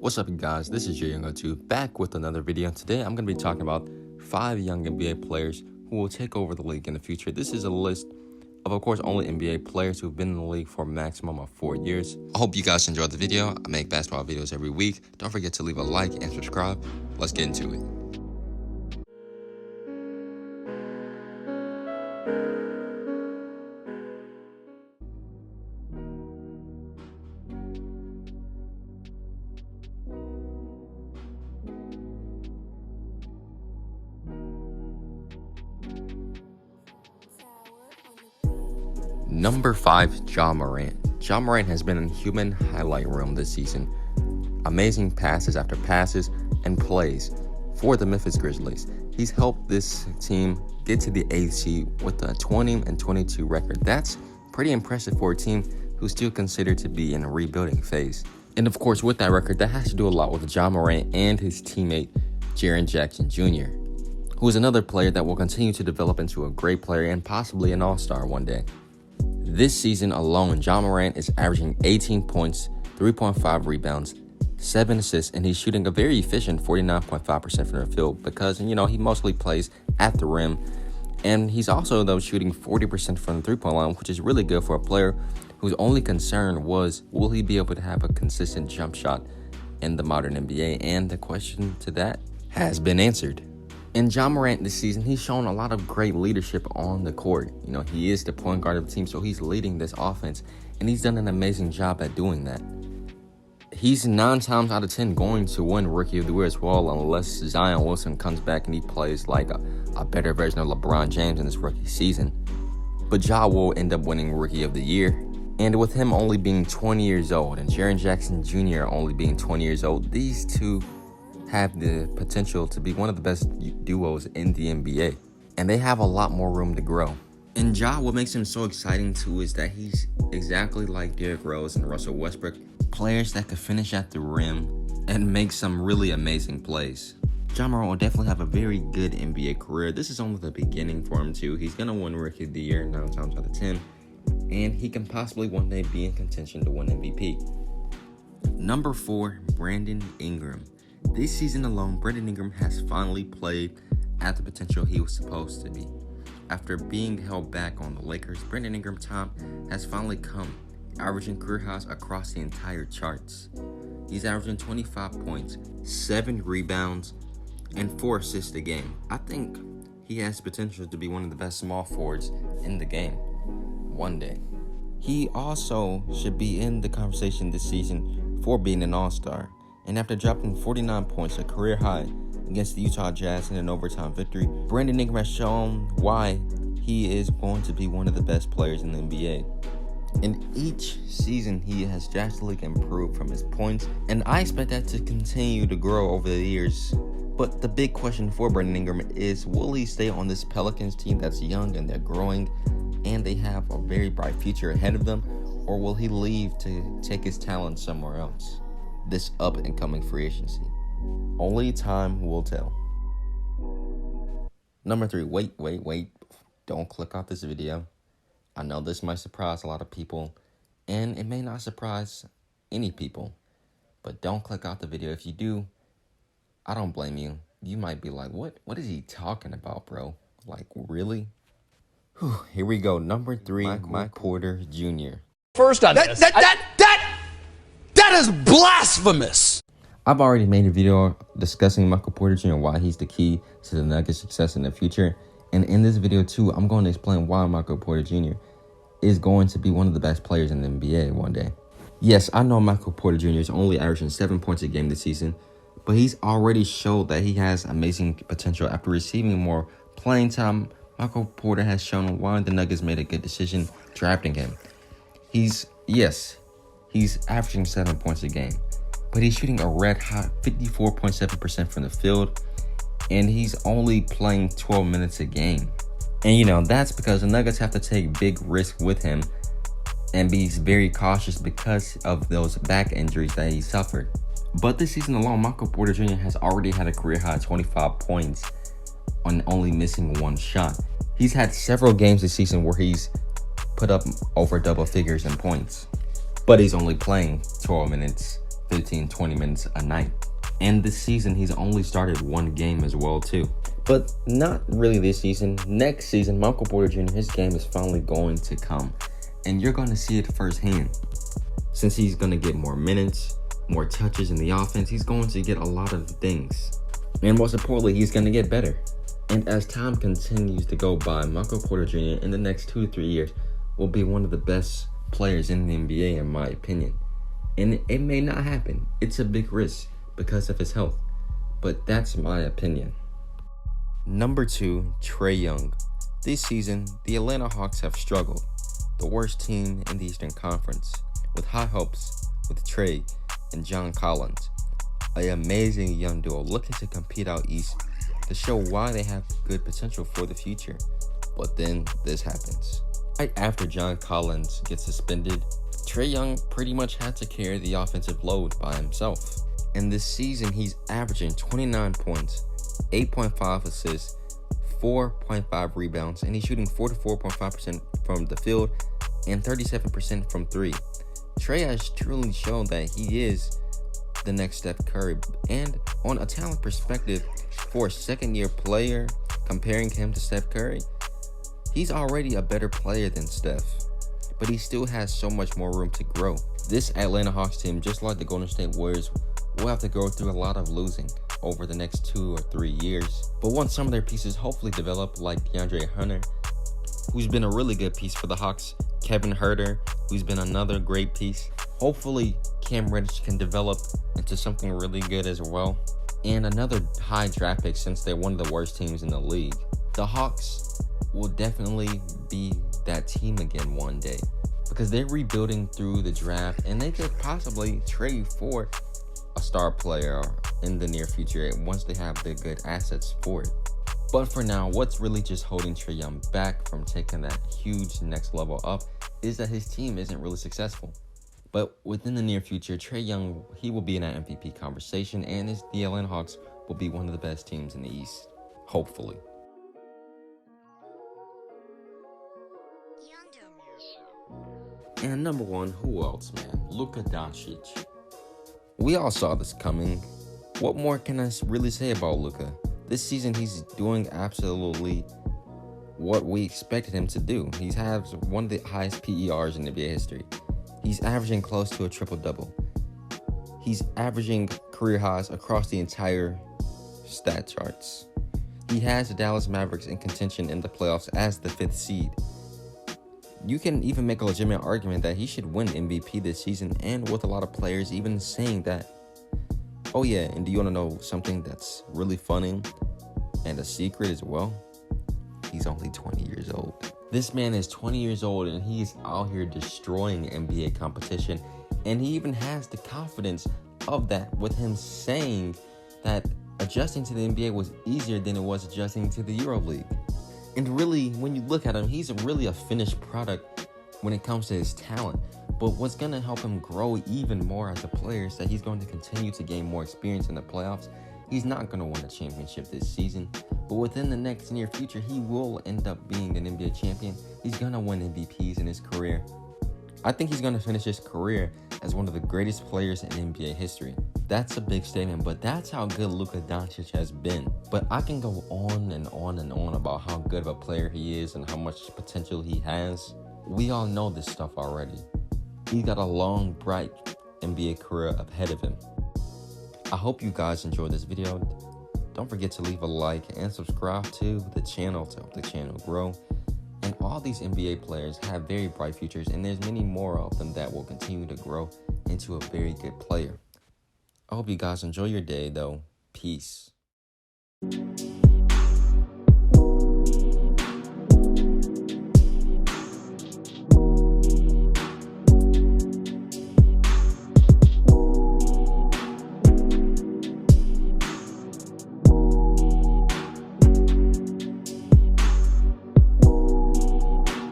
What's up, you guys? This is JYoungO2 back with another video. Today I'm going to be talking about 5 young NBA players who will take over the league in the future. This is a list of course, only NBA players who've been in the league for a maximum of 4 years. I hope you guys enjoyed the video. I make basketball videos every week. Don't forget to leave a like and subscribe. Let's get into it. Number 5, Ja Morant. Ja Morant has been in human highlight reel this season. Amazing passes after passes and plays for the Memphis Grizzlies. He's helped this team get to the 8th seed with a 20-22 record. That's pretty impressive for a team who's still considered to be in a rebuilding phase. And of course, with that record, that has to do a lot with Ja Morant and his teammate, Jaren Jackson Jr., who is another player that will continue to develop into a great player and possibly an all-star one day. This season alone, Ja Morant is averaging 18 points, 3.5 rebounds, 7 assists, and he's shooting a very efficient 49.5% from the field because, he mostly plays at the rim. And he's also, though, shooting 40% from the three-point line, which is really good for a player whose only concern was, will he be able to have a consistent jump shot in the modern NBA? And the question to that has been answered. In Ja Morant this season, he's shown a lot of great leadership on the court. He is the point guard of the team, so he's leading this offense, and he's done an amazing job at doing that. He's 9 times out of 10 going to win Rookie of the Year as well, unless Zion Wilson comes back and he plays like a better version of LeBron James in this rookie season. But Ja will end up winning Rookie of the Year, and with him only being 20 years old and Jaren Jackson Jr. only being 20 years old, these two have the potential to be one of the best duos in the NBA, and they have a lot more room to grow. And Ja, what makes him so exciting too is that he's exactly like Derrick Rose and Russell Westbrook, players that could finish at the rim and make some really amazing plays. Ja Morant will definitely have a very good NBA career. This is only the beginning for him too. He's gonna win Rookie of the Year 9 times out of 10, and he can possibly one day be in contention to win MVP. Number 4, Brandon Ingram. This season alone, Brandon Ingram has finally played at the potential he was supposed to be. After being held back on the Lakers, Brandon Ingram's time has finally come, averaging career highs across the entire charts. He's averaging 25 points, 7 rebounds, and 4 assists a game. I think he has potential to be one of the best small forwards in the game one day. He also should be in the conversation this season for being an all-star. And after dropping 49 points, a career high, against the Utah Jazz in an overtime victory, Brandon Ingram has shown why he is going to be one of the best players in the NBA. In each season, he has drastically improved from his points, and I expect that to continue to grow over the years. But the big question for Brandon Ingram is, will he stay on this Pelicans team that's young and they're growing, and they have a very bright future ahead of them, or will he leave to take his talent somewhere else this up-and-coming free agency? Only time will tell. Number 3, wait. Don't click off this video. I know this might surprise a lot of people, and it may not surprise any people, but don't click off the video. If you do, I don't blame you. You might be like, what is he talking about, bro? Like, really? Here we go. Number 3, Mike Porter Jr. First on this. That is blasphemous. I've already made a video discussing Michael Porter Jr. and why he's the key to the Nuggets' success in the future. And in this video too, I'm going to explain why Michael Porter Jr. is going to be one of the best players in the NBA one day. Yes, I know Michael Porter Jr. is only averaging 7 points a game this season, but he's already showed that he has amazing potential. After receiving more playing time, Michael Porter has shown why the Nuggets made a good decision drafting him. He's averaging 7 points a game, but he's shooting a red hot 54.7% from the field, and he's only playing 12 minutes a game. And that's because the Nuggets have to take big risks with him and be very cautious because of those back injuries that he suffered. But this season alone, Michael Porter Jr. has already had a career high 25 points on only missing 1 shot. He's had several games this season where he's put up over double figures in points, but he's only playing 12 minutes 15, 20 minutes a night. And this season, he's only started one game as well, too. But not really this season. Next season, Michael Porter Jr., his game is finally going to come. And you're going to see it firsthand. Since he's going to get more minutes, more touches in the offense, he's going to get a lot of things. And most importantly, he's going to get better. And as time continues to go by, Michael Porter Jr. in the next 2 to 3 years will be one of the best players in the NBA, in my opinion. And it may not happen. It's a big risk because of his health. But that's my opinion. Number 2, Trae Young. This season, the Atlanta Hawks have struggled. The worst team in the Eastern Conference, with high hopes with Trae and John Collins. An amazing young duo looking to compete out East to show why they have good potential for the future. But then this happens. Right after John Collins gets suspended, Trae Young pretty much had to carry the offensive load by himself. And this season, he's averaging 29 points, 8.5 assists, 4.5 rebounds, and he's shooting 44.5% from the field and 37% from 3. Trae has truly shown that he is the next Steph Curry. And on a talent perspective, for a second-year player, comparing him to Steph Curry, he's already a better player than Steph, but he still has so much more room to grow. This Atlanta Hawks team, just like the Golden State Warriors, will have to go through a lot of losing over the next 2 or 3 years. But once some of their pieces hopefully develop, like DeAndre Hunter, who's been a really good piece for the Hawks, Kevin Huerter, who's been another great piece. Hopefully, Cam Reddish can develop into something really good as well. And another high draft pick, since they're one of the worst teams in the league. The Hawks will definitely be that team again one day, because they're rebuilding through the draft, and they could possibly trade for a star player in the near future once they have the good assets for it. But for now, what's really just holding Trae Young back from taking that huge next level up is that his team isn't really successful. But within the near future, Trae Young, he will be in that MVP conversation, and the Atlanta Hawks will be one of the best teams in the East, hopefully. And number 1, who else, man? Luka Doncic. We all saw this coming. What more can I really say about Luka? This season, he's doing absolutely what we expected him to do. He has one of the highest PERs in NBA history. He's averaging close to a triple-double. He's averaging career highs across the entire stat charts. He has the Dallas Mavericks in contention in the playoffs as the 5th seed. You can even make a legitimate argument that he should win MVP this season, and with a lot of players even saying that. Oh yeah, and do you want to know something that's really funny and a secret as well? He's only 20 years old. This man is 20 years old, and he's out here destroying NBA competition, and he even has the confidence of that, with him saying that adjusting to the NBA was easier than it was adjusting to the EuroLeague. And really, when you look at him, he's really a finished product when it comes to his talent. But what's going to help him grow even more as a player is that he's going to continue to gain more experience in the playoffs. He's not going to win a championship this season, but within the next near future, he will end up being an NBA champion. He's going to win MVPs in his career. I think he's going to finish his career as one of the greatest players in NBA history. That's a big statement, but that's how good Luka Doncic has been. But I can go on and on and on about how good of a player he is and how much potential he has. We all know this stuff already. He's got a long, bright NBA career ahead of him. I hope you guys enjoyed this video. Don't forget to leave a like and subscribe to the channel to help the channel grow. And all these NBA players have very bright futures, and there's many more of them that will continue to grow into a very good player. I hope you guys enjoy your day, though. Peace.